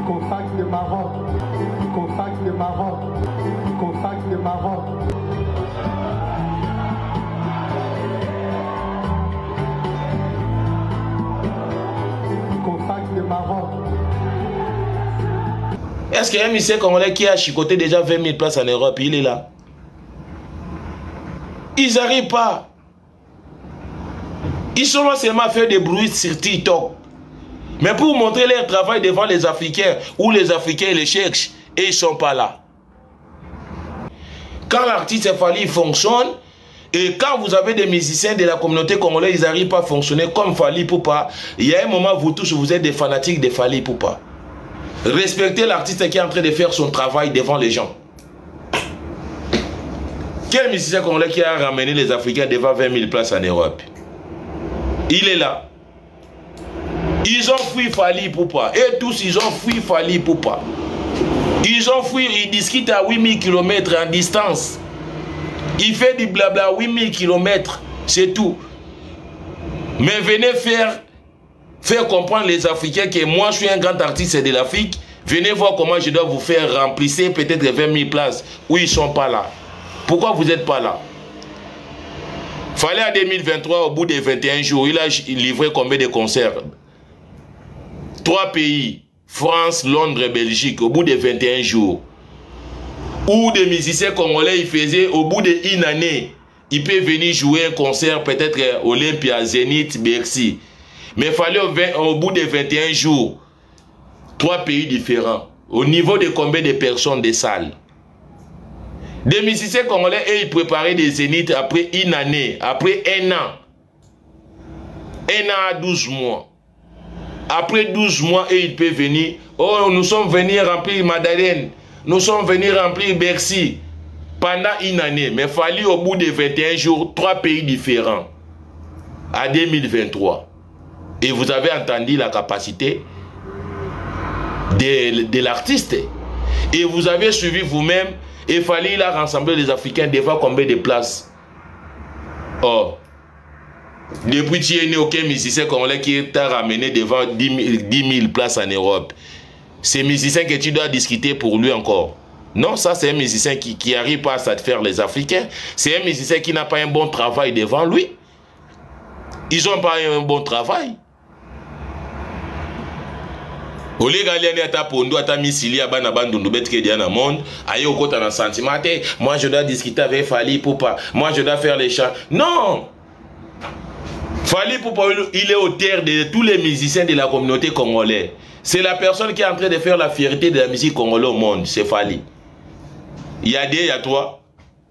Cofax de Maroc, Cofax de Maroc, Cofax de Maroc. Cofax de Maroc. Est-ce qu'il y a un musicien congolais qui a chicoté déjà 20 000 places en Europe? Il est là. Ils n'arrivent pas. Ils sont là seulement à faire des bruits sur TikTok. Mais pour montrer leur travail devant les Africains, où les Africains les cherchent, et ils ne sont pas là. Quand l'artiste Fally fonctionne, et quand vous avez des musiciens de la communauté congolaise, ils n'arrivent pas à fonctionner comme Fally Ipupa, il y a un moment, vous tous, vous êtes des fanatiques de Fally Ipupa. Respectez l'artiste qui est en train de faire son travail devant les gens. Quel musicien congolais qui a ramené les Africains devant 20 000 places en Europe? Il est là. Ils ont fui Fally Ipupa. Et tous, ils ont fui Fally Ipupa. Ils ont fui, ils discutent à 8000 km en distance. Il fait du blabla à 8000 km. C'est tout. Mais venez faire comprendre les Africains que moi, je suis un grand artiste de l'Afrique. Venez voir comment je dois vous faire remplir peut-être 20 000 places où ils ne sont pas là. Pourquoi vous n'êtes pas là? Fallait en 2023, au bout de 21 jours, il a livré combien de concerts? 3 pays, France, Londres et Belgique, au bout de 21 jours. Où des musiciens congolais, ils faisaient, au bout d'une année, ils peuvent venir jouer un concert, peut-être Olympia, Zénith, Bercy. Mais il fallait au bout de 21 jours, 3 pays différents. Au niveau de combien de personnes des salles? Des musiciens congolais, et ils préparaient des zéniths après une année, après un an. 1 an à 12 mois. Après 12 mois, et ils peuvent venir. Oh, nous sommes venus remplir Madeleine. Nous sommes venus remplir Bercy. Pendant une année. Mais il fallait au bout de 21 jours, 3 pays différents. À 2023. Et vous avez entendu la capacité de l'artiste. Et vous avez suivi vous-même. Et Fally, il a rassemblé les Africains devant combien de places? Oh. Depuis qu'il n'y a aucun musicien congolais qui t'a ramené devant 10 000 places en Europe. C'est un musicien que tu dois discuter pour lui encore. Non, ça c'est un musicien qui n'arrive pas à satisfaire les Africains. C'est un musicien qui n'a pas un bon travail devant lui. Ils n'ont pas un bon travail. Moi je dois discuter avec Fally Ipupa. Moi je dois faire les chants. Non! Fally Ipupa, il est au terre de tous les musiciens de la communauté congolaise. C'est la personne qui est en train de faire la fierté de la musique congolaise au monde. C'est Fally. Il y a des, il y a toi.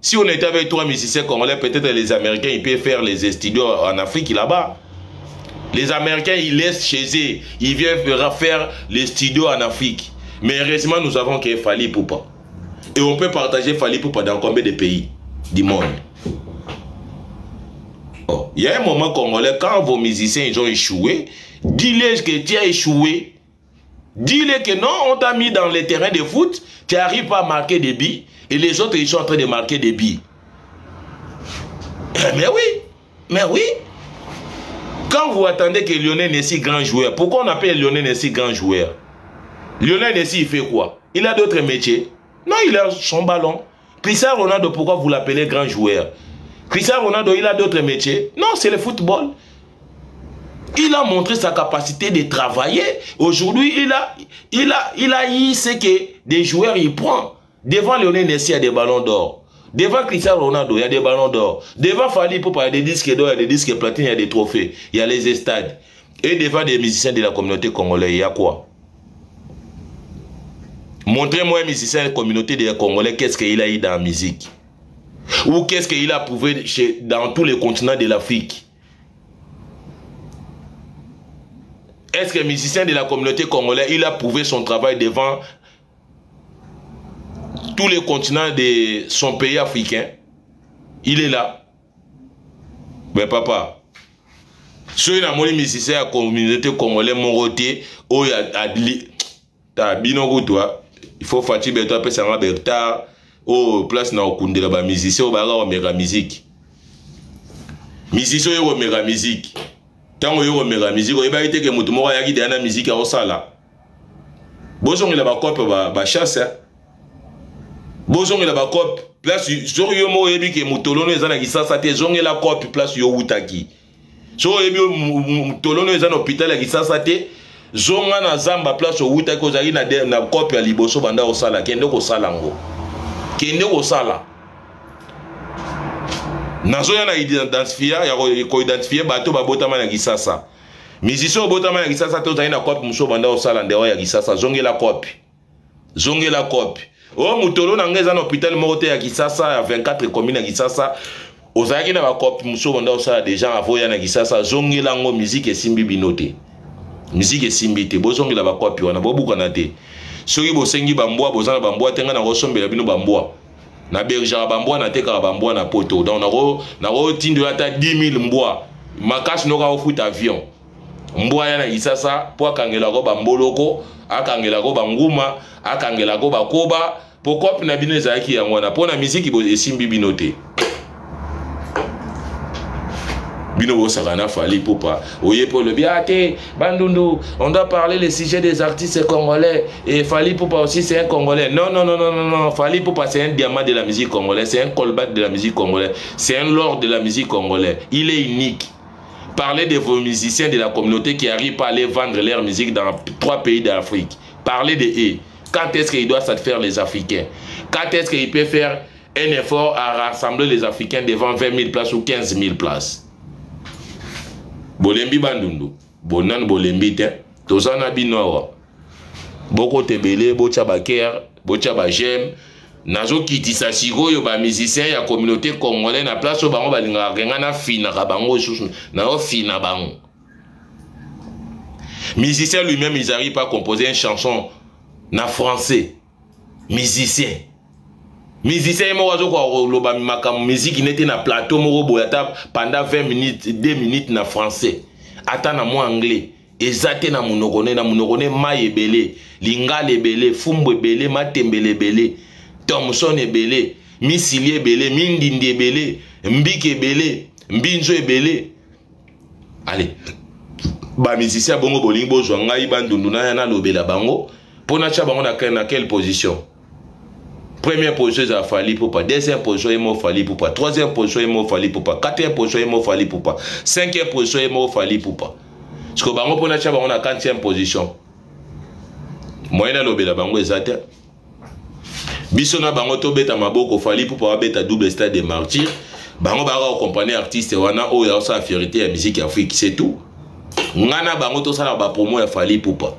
Si on était avec 3 musiciens congolais, peut-être les Américains, ils peuvent faire les studios en Afrique là-bas. Les Américains, ils laissent chez eux. Ils viennent faire les studios en Afrique. Mais heureusement, nous avons que Fally Ipupa. Et on peut partager Fally Ipupa dans combien de pays du monde? Oh. Il y a un moment congolais, quand vos musiciens ils ont échoué, dis-les que tu as échoué. Dis-les que non, on t'a mis dans les terrains de foot, tu n'arrives pas à marquer des billes, et les autres, ils sont en train de marquer des billes. Mais oui, mais oui. Quand vous attendez que Lionel Messi grand joueur, pourquoi on appelle Lionel Messi grand joueur? Lionel Messi, il fait quoi? Il a d'autres métiers? Non, il a son ballon. Cristiano Ronaldo, pourquoi vous l'appelez grand joueur? Cristiano Ronaldo, il a d'autres métiers? Non, c'est le football. Il a montré sa capacité de travailler. Aujourd'hui, il a eu ce que des joueurs il prend. Devant Lionel Messi, il y a des ballons d'or. Devant Cristiano Ronaldo, il y a des ballons d'or. Devant Fally Ipupa, il y a des disques d'or, il y a des disques platine, il y a des trophées. Il y a les stades. Et devant des musiciens de la communauté congolaise, il y a quoi? Montrez-moi un musicien de la communauté de la Congolais, qu'est-ce qu'il a eu dans la musique? Ou qu'est-ce qu'il a prouvé dans tous les continents de l'Afrique? Est-ce que le musicien de la communauté congolaise, il a prouvé son travail devant tous les continents de son pays africain? Il est là. Mais papa, si il y a un musicien de la communauté congolaise, mon côté, il faut fatiguer toi, parce que oh, place na okunde la musicien, au baga omega musique. Musicien yo omega musique. Tant yo omega musique, il va être que mutumo ya ki de na musique au sala. Bozong il a ba cop ba chasse. Bozong il a ba cop place sur yo mo ebi ke mutolono ezana kisasa te zong la cop place yo utaki. So ebi mutolono ezana hôpital ya kisasa te zonga na zamba place yo utaki ozali na cop ya liboso banda osala kende ko sala ngo. Kende ko sala. Nazo ya na identifier ya ko identifier bato babotama na kisasa. Musicien obotama ya kisasa to zali na cop muso banda osala ndewa ya kisasa zongela cop. Zongela cop. O mutolo na ngeza na hôpital moko te ya kisasa ya 24 commune ya kisasa ozaki na ba cop muso banda osala déjà avoya na kisasa zongela ngo musique esimbi binote. Musique esimbi te bozongela ba cop wana bobukana te. Soki bosengi bambwa bozana bambwa tenga na kosombela bino bambwa. Na berger bambwa na teka bambwa na poto donc nako tindo ata 10000 mbwa makasi noka ofuta avion mbwa ya na kisasa po akangela ko bamboloko akangela ko banguma akangela ko bakoba po cop na bino ezaki yango na pona musique bo esimbi bino te bino bosaka na Fally Ipupa oye pour le biate bandundu on doit parler les sujets des artistes congolais et Fally Ipupa aussi c'est un congolais non Fally Ipupa c'est un diamant de la musique congolaise c'est un colbert de la musique congolaise c'est un lord de la musique congolaise il est unique. Parlez de vos musiciens de la communauté qui arrivent pas à aller vendre leur musique dans 3 pays d'Afrique. Parlez de eux. Quand est-ce qu'il doit satisfaire les Africains? Quand est-ce qu'il peut faire un effort à rassembler les Africains devant 20 000 places ou 15 000 places? Bolembi bandundu. Bonan bolembi te. Tozana binoa. Boko tebele, bocha baker, bocha bajem. Nazo kitisa sigoyo ba musicien ya communauté congolaise na place au bango balinga renga na fina ka bango susu na o fina bango. Musicien lui-même ils arrivent pas à composer une chanson na français. Musicien mo wazo ko loba makam musique n'était na plateau moko boyata pendant 20 minutes 2 minutes na français. Ata na mo anglais. Ezate na munokone mayebele, lingale bele, fumbo bele, matembele bele. Thomson ebele, misili ebele, mindindi ebele, mbike ebele, mbinzo ebele. Allez. Ba musicien bongo bolingi bozwa ngai bandundu na lobela bango. Pona cha bango na quelle position? Première position za Fally Ipupa, deuxième position emo Fally Ipupa, troisième position emo Fally Ipupa, quatrième position emo Fally Ipupa, cinquième position emo Fally Ipupa. Parce que bango pona cha bango na 4e position. Moyena lobela bango ezate. Biso na bango to beta maboko Fally Ipupa beta double stade de martyr. Bango baka accompagner artiste wana o ya sa fierté ya musique Afrique, c'est tout. Ngana bango to sala ba promo ya Fally Ipupa.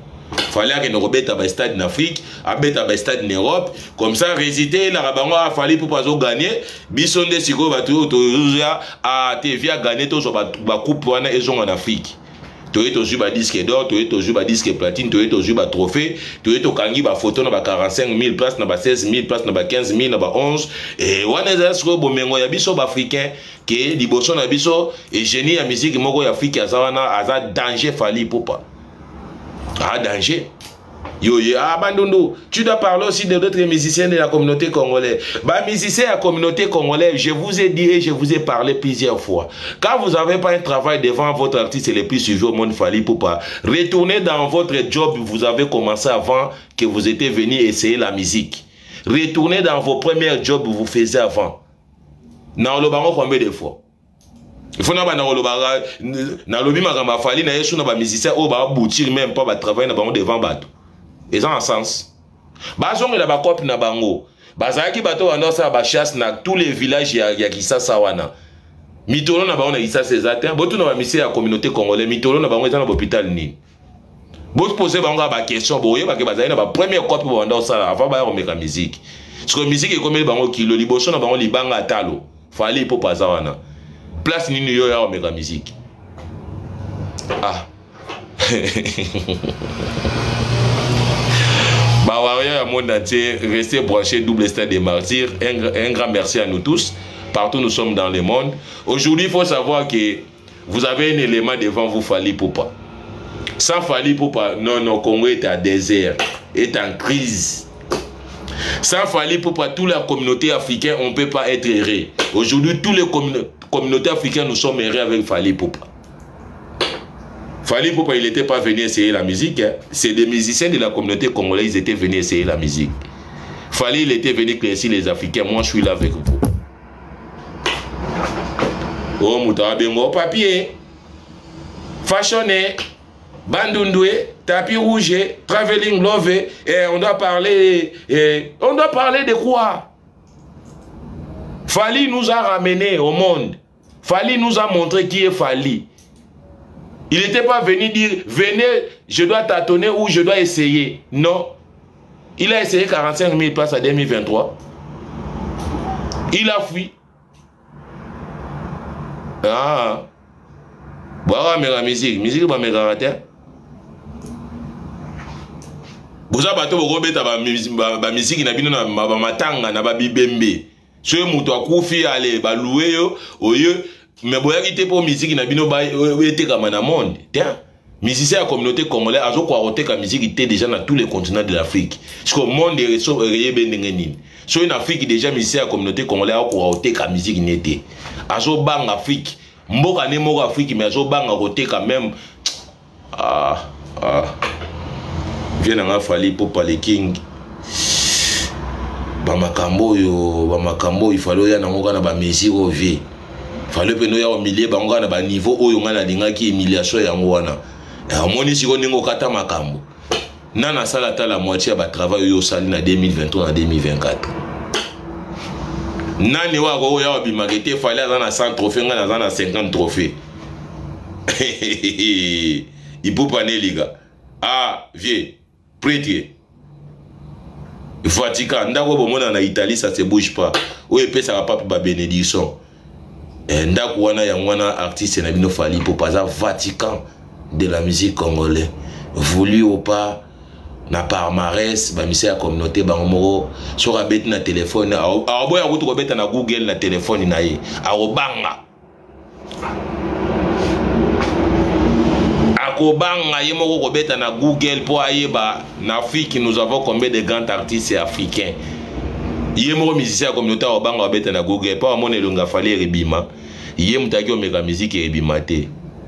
Fallait que nous beta ba stade en Afrique, a beta ba stade en Europe, comme ça résister la bango a Fally Ipupa zo gagner. Biso nde siko ba to a TV a gagner to zo ba coupe wana ezo en Afrique. Tu es ba disque d'or, tu es ba disque platine, tu es ba trophée, tu es kangi ba photo na ba 45 000 places, na ba 16 000 places, na ba 15 000, na ba 11. Et wana zasko bomengo ya biso ba africain ke liboso na biso et génie ya musique moko ya Afrique ya zawana aza danger Fally Ipupa. Ah danger. Yo bandundu, tu dois parler aussi de d'autres musiciens de la communauté congolaise. Bah musiciens de la communauté congolaise, je vous ai dit et je vous ai parlé plusieurs fois. Quand vous n'avez pas un travail devant votre artiste le plus suivi au monde Fally Ipupa, retournez dans votre job que vous avez commencé avant que vous étiez venu essayer la musique. Retournez dans vos premiers jobs que vous faisiez avant. Dans le baron combien de fois? Il faut na lobi makamba Fally na yesu na ba musicien o ba boutir même pas ba travailler na bango devant bato. Ils ont un sens. Bazong la ba cop na bango. Bazaki bato wana sa ba chasse na tous les villages ya Kisasa wana. Mitolo na bango na Kisasa ezate, botu na ba musicien ya communauté congolaise, mitolo na bango eza na hôpital ni. Botu poser bango ba question boye ba ke bazali na ba premier cop ba wana sa avant ba remeka musique. Parce que musique est comme bango kilo liboso na bango libanga atalo. Fally Ipupa za wana. Place nini yo ya omega musique. Ah. Bah warrior à monde entier, restez branchés double stade des martyrs. Un grand merci à nous tous. Partout nous sommes dans le monde. Aujourd'hui, il faut savoir que vous avez un élément devant vous, Fally Ipupa. Sans Fally Ipupa, non, Congo est à désert, est en crise. Sans Fally Ipupa, toute la communauté africaine, on ne peut pas être heureux. Aujourd'hui, toutes les communautés africaines, nous sommes heureux avec Fally Ipupa. Fally Ipupa, il n'était pas venu essayer la musique. Hein. C'est des musiciens de la communauté congolaise, ils étaient venus essayer la musique. Fally, il était venu éclaircir les Africains. Moi, je suis là avec vous. Oh, Moutara Bengo, papier. Fashionné. Bandundoué. Tapis rouge. Traveling love. Et on doit parler. On doit parler de quoi? Fally nous a ramenés au monde. Fally nous a montré qui est Fally. Il n'était pas venu dire, venez, je dois tâtonner ou je dois essayer. Non. Il a essayé 45 000 places en 2023. Il a fui. Ah. Voilà la musique. Musique, c'est mes caractères. Vous avez la musique qui n'a pas matanga, n'a pas bibembe. Si vous avez aller louer, mais vous avez pour musique qui n'a pas été comme un monde. Tiens. Musicien de la communauté congolaise, a quoi la musique était déjà dans tous les continents de l'Afrique. Parce que le monde est réel. So en Afrique déjà musicien de la communauté congolaise a quoi la musique n'était. Azo bang Afrique. Mboka ne moko Afrique mais azo bang roté quand même. Viens dans Fally Ipupa les King. Bamakambo il fallait y na ngoka na ba Messi au vie. Fallait que nous y au milieu bango na ba niveau oyo ngana linga ki humiliation yango wana. Amoni siko ningo kata makambo. Nana sala ta la moitié ba travail yo sali na 2023 na 2024. Nani wa ko ya bimagete fallait dans 100 trophées ngana dans 50 trophées. Ipupa ne liga. Ah, vieux, prêtre. Vatican, ndako bomona na Italie ça se bouge pas. Ou epé ça va pas ba bénédiction. Ndako wana ya wana artiste na bino Fally Ipupa za Vatican de la musique congolaise. Voulu ou pas na palmarès ba misi ya communauté ba ngomoro so ka beti na téléphone a boya ko to beta na Google na téléphone na ye a obanga akobanga ye moko ko beta na Google pour ayeba na Afrique nous avons combien de grands artistes africains ye moko musicien ya communauté obanga beta na Google pour amone longa Fally rebima ye mutaki o meka musique rebima te